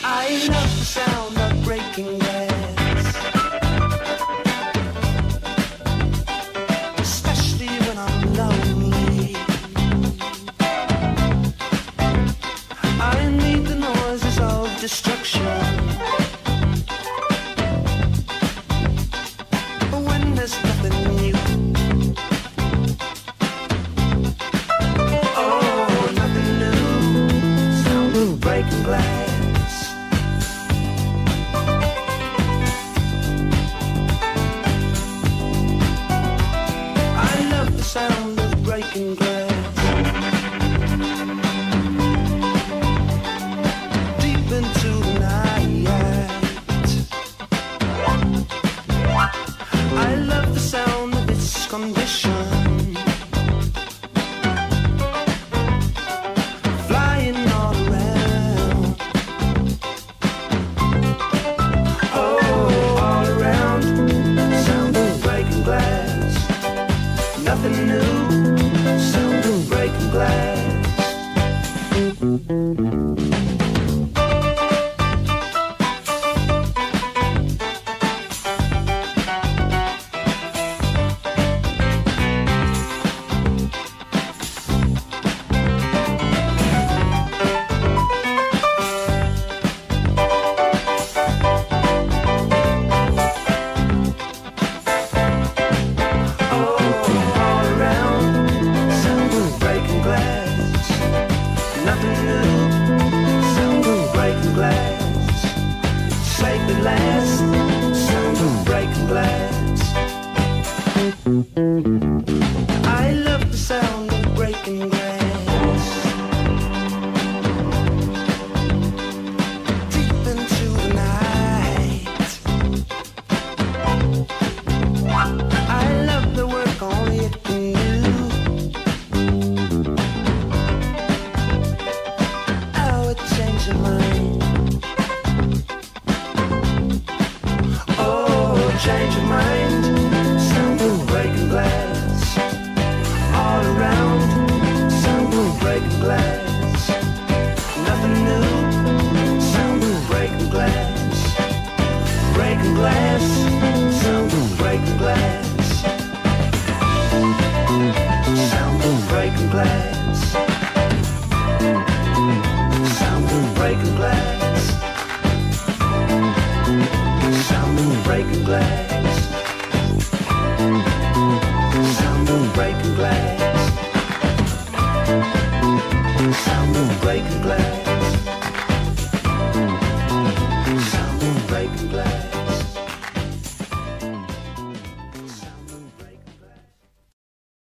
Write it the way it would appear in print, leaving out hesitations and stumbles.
I love the sound of breaking glass, especially when I'm lonely. I need the noises of destruction, but when there's nothing new. Oh, nothing new, sound of breaking glass. Sound of breaking glass, deep into the night. I love the sound of its condition, flying all around. Oh, all around, sound of breaking glass. Nothing new, sound of breaking glass. Nothing new, sound of breaking glass. Save the last, sound of breaking glass. I love the sound of breaking glass, deep into the night. I love the work only it can do. Change your mind. Oh, change your mind. Sound of breaking glass. All around, sound of breaking glass. Nothing new, sound of breaking glass. Breaking glass, sound of breaking glass. Sound of breaking glass. Sound of breaking glass.